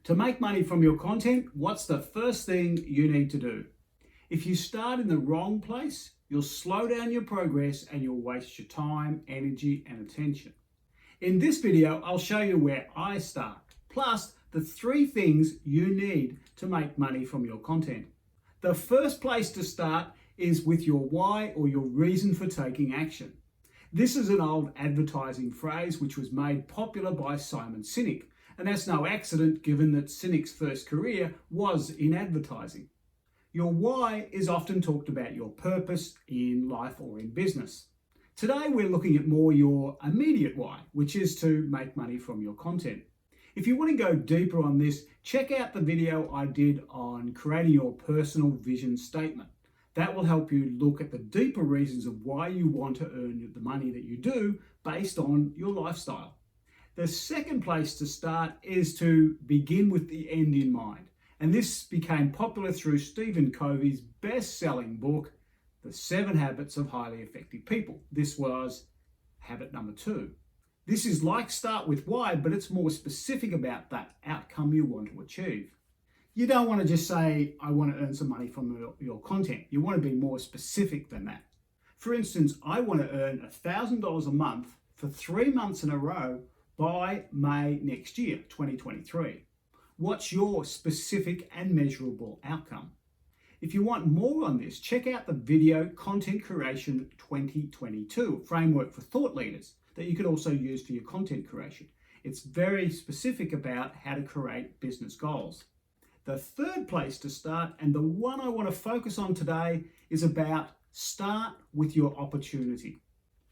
To make money from your content, what's the first thing you need to do? If you start in the wrong place, you'll slow down your progress and you'll waste your time, energy, and attention. In this video, I'll show you where I start, plus the 3 things you need to make money from your content. The first place to start is with your why or your reason for taking action. This is an old advertising phrase which was made popular by Simon Sinek, and that's no accident given that Sinek's first career was in advertising. Your why is often talked about your purpose in life or in business. Today we're looking at more your immediate why, which is to make money from your content. If you want to go deeper on this, check out the video I did on creating your personal vision statement. That will help you look at the deeper reasons of why you want to earn the money that you do based on your lifestyle. The second place to start is to begin with the end in mind. And this became popular through Stephen Covey's best-selling book, The 7 Habits of Highly Effective People. This was habit number 2. This is like start with why, but it's more specific about that outcome you want to achieve. You don't want to just say, I want to earn some money from your content. You want to be more specific than that. For instance, I want to earn $1,000 a month for 3 months in a row by May next year, 2023. What's your specific and measurable outcome? If you want more on this, check out the video Content Creation 2022, a framework for thought leaders that you could also use for your content creation. It's very specific about how to create business goals. The third place to start, and the one I want to focus on today, is about start with your opportunity.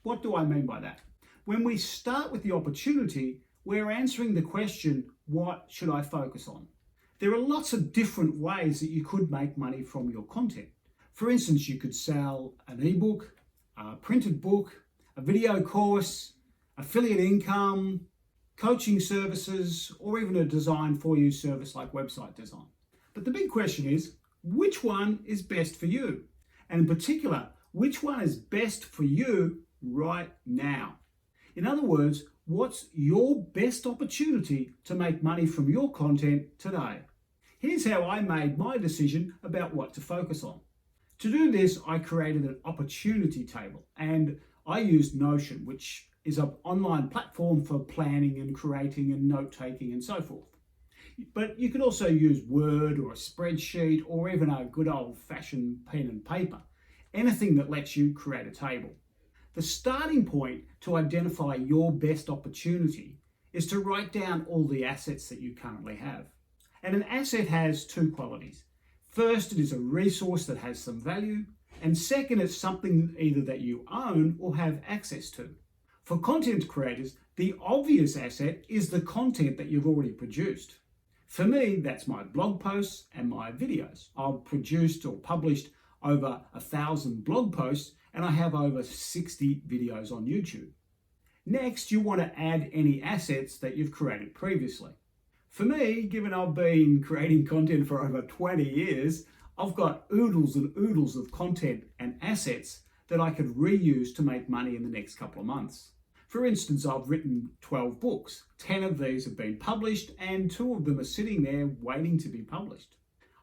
What do I mean by that? When we start with the opportunity, we're answering the question, what should I focus on? There are lots of different ways that you could make money from your content. For instance, you could sell an ebook, a printed book, a video course, affiliate income, coaching services, or even a design for you service like website design. But the big question is, which one is best for you? And in particular, which one is best for you right now? In other words, what's your best opportunity to make money from your content today? Here's how I made my decision about what to focus on. To do this, I created an opportunity table, and I used Notion, which is an online platform for planning and creating and note-taking and so forth. But you could also use Word or a spreadsheet or even a good old-fashioned pen and paper, anything that lets you create a table. The starting point to identify your best opportunity is to write down all the assets that you currently have. And an asset has 2 qualities. First, it is a resource that has some value, and second, it's something either that you own or have access to. For content creators, the obvious asset is the content that you've already produced. For me, that's my blog posts and my videos. I've produced or published over 1,000 blog posts, and I have over 60 videos on YouTube. Next, you want to add any assets that you've created previously. For me, given I've been creating content for over 20 years, I've got oodles and oodles of content and assets that I could reuse to make money in the next couple of months. For instance, I've written 12 books. 10 of these have been published and 2 of them are sitting there waiting to be published.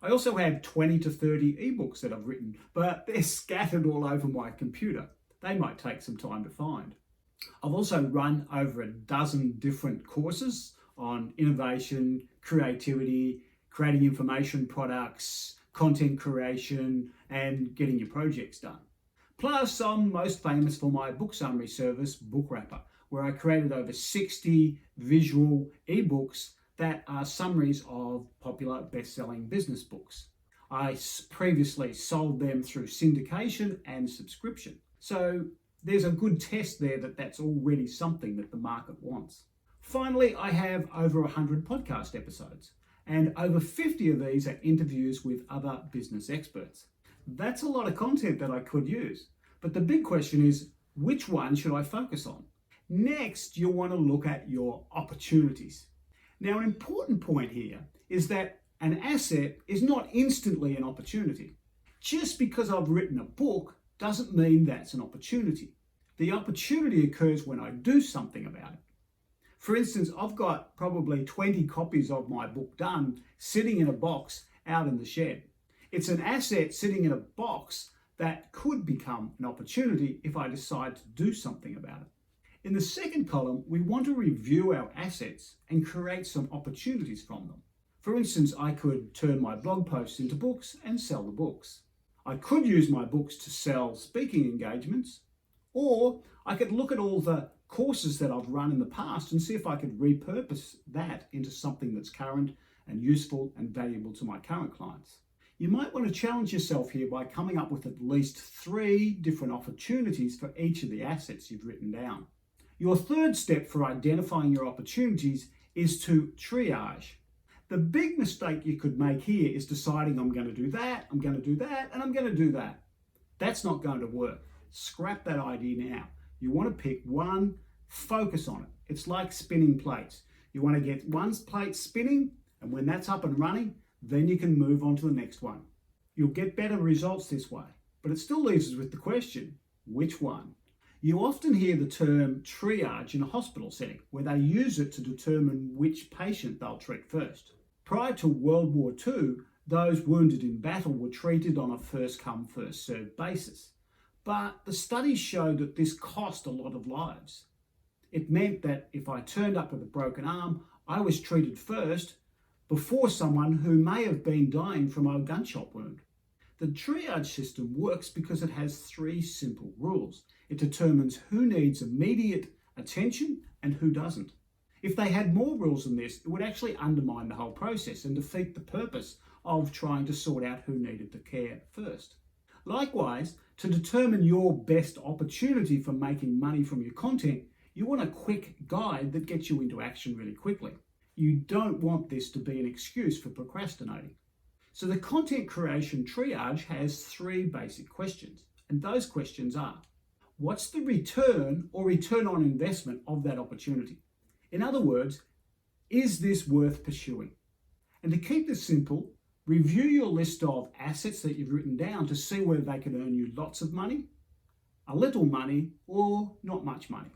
I also have 20 to 30 ebooks that I've written, but they're scattered all over my computer. They might take some time to find. I've also run over a dozen different courses on innovation, creativity, creating information products, content creation, and getting your projects done. Plus, I'm most famous for my book summary service, Book Wrapper, where I created over 60 visual ebooks that are summaries of popular best-selling business books. I previously sold them through syndication and subscription. So there's a good test there that that's already something that the market wants. Finally, I have over 100 podcast episodes, and over 50 of these are interviews with other business experts. That's a lot of content that I could use. But the big question is, which one should I focus on? Next, you'll want to look at your opportunities. Now, an important point here is that an asset is not instantly an opportunity. Just because I've written a book doesn't mean that's an opportunity. The opportunity occurs when I do something about it. For instance, I've got probably 20 copies of my book done sitting in a box out in the shed. It's an asset sitting in a box that could become an opportunity if I decide to do something about it. In the second column, we want to review our assets and create some opportunities from them. For instance, I could turn my blog posts into books and sell the books. I could use my books to sell speaking engagements, or I could look at all the courses that I've run in the past and see if I could repurpose that into something that's current and useful and valuable to my current clients. You might want to challenge yourself here by coming up with at least 3 different opportunities for each of the assets you've written down. Your third step for identifying your opportunities is to triage. The big mistake you could make here is deciding I'm going to do that, I'm going to do that, and I'm going to do that. That's not going to work. Scrap that idea now. You want to pick one, focus on it. It's like spinning plates. You want to get one plate spinning, and when that's up and running, then you can move on to the next one. You'll get better results this way, but it still leaves us with the question, which one? You often hear the term triage in a hospital setting, where they use it to determine which patient they'll treat first. Prior to World War II, those wounded in battle were treated on a first-come, first-served basis. But the studies showed that this cost a lot of lives. It meant that if I turned up with a broken arm, I was treated first before someone who may have been dying from a gunshot wound. The triage system works because it has 3 simple rules. It determines who needs immediate attention and who doesn't. If they had more rules than this, it would actually undermine the whole process and defeat the purpose of trying to sort out who needed the care first. Likewise, to determine your best opportunity for making money from your content, you want a quick guide that gets you into action really quickly. You don't want this to be an excuse for procrastinating. So the content creation triage has 3 basic questions, and those questions are: what's the return or return on investment of that opportunity? In other words, is this worth pursuing? And to keep this simple, review your list of assets that you've written down to see whether they can earn you lots of money, a little money, or not much money.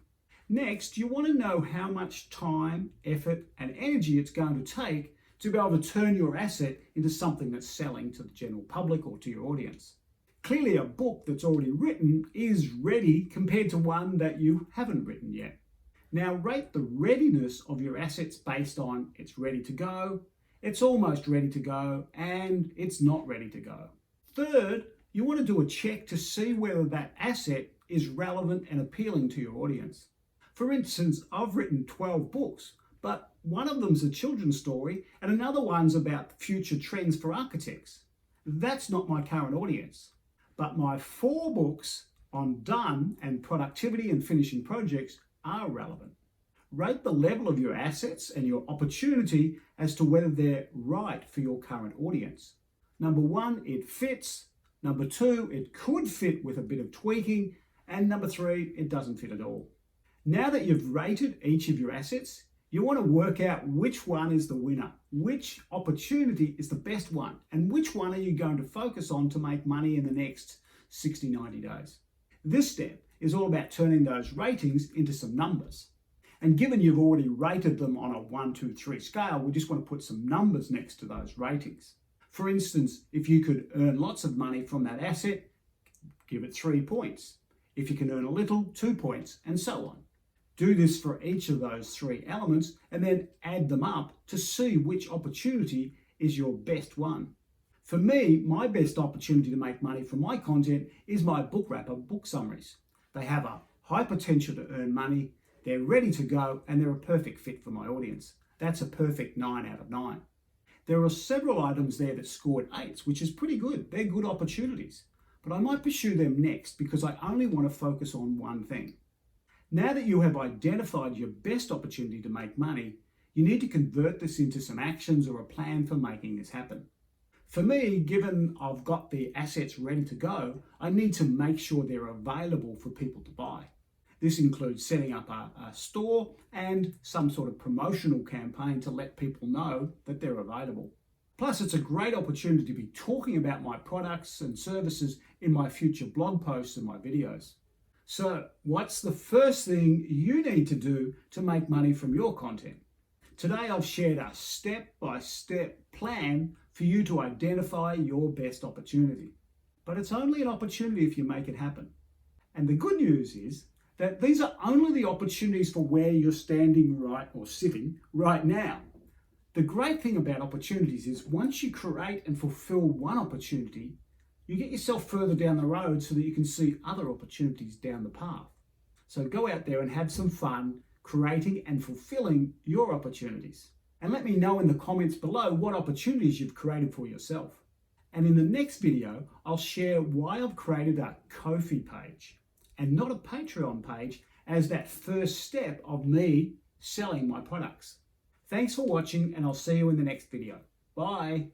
Next, you want to know how much time, effort, and energy it's going to take to be able to turn your asset into something that's selling to the general public or to your audience. Clearly, a book that's already written is ready compared to one that you haven't written yet. Now, rate the readiness of your assets based on it's ready to go, it's almost ready to go, and it's not ready to go. Third, you want to do a check to see whether that asset is relevant and appealing to your audience. For instance, I've written 12 books, but one of them's a children's story and another one's about future trends for architects. That's not my current audience. But my 4 books on done and productivity and finishing projects are relevant. Rate the level of your assets and your opportunity as to whether they're right for your current audience. Number 1, it fits. Number 2, it could fit with a bit of tweaking. And number 3, it doesn't fit at all. Now that you've rated each of your assets, you want to work out which one is the winner, which opportunity is the best one, and which one are you going to focus on to make money in the next 60, 90 days. This step is all about turning those ratings into some numbers. And given you've already rated them on a 1, 2, 3 scale, we just want to put some numbers next to those ratings. For instance, if you could earn lots of money from that asset, give it 3 points. If you can earn a little, 2 points, and so on. Do this for each of those 3 elements and then add them up to see which opportunity is your best one. For me, my best opportunity to make money from my content is my book wrapper book summaries. They have a high potential to earn money, they're ready to go, and they're a perfect fit for my audience. That's a perfect 9 out of 9. There are several items there that scored 8s, which is pretty good. They're good opportunities. But I might pursue them next because I only want to focus on one thing. Now that you have identified your best opportunity to make money, you need to convert this into some actions or a plan for making this happen. For me, given I've got the assets ready to go, I need to make sure they're available for people to buy. This includes setting up a store and some sort of promotional campaign to let people know that they're available. Plus, it's a great opportunity to be talking about my products and services in my future blog posts and my videos. So, what's the first thing you need to do to make money from your content? Today, I've shared a step-by-step plan for you to identify your best opportunity. But it's only an opportunity if you make it happen. And the good news is that these are only the opportunities for where you're standing right or sitting right now. The great thing about opportunities is once you create and fulfill one opportunity, you get yourself further down the road so that you can see other opportunities down the path. So go out there and have some fun creating and fulfilling your opportunities. And let me know in the comments below what opportunities you've created for yourself. And in the next video, I'll share why I've created a Ko-fi page and not a Patreon page as that first step of me selling my products. Thanks for watching, and I'll see you in the next video. Bye.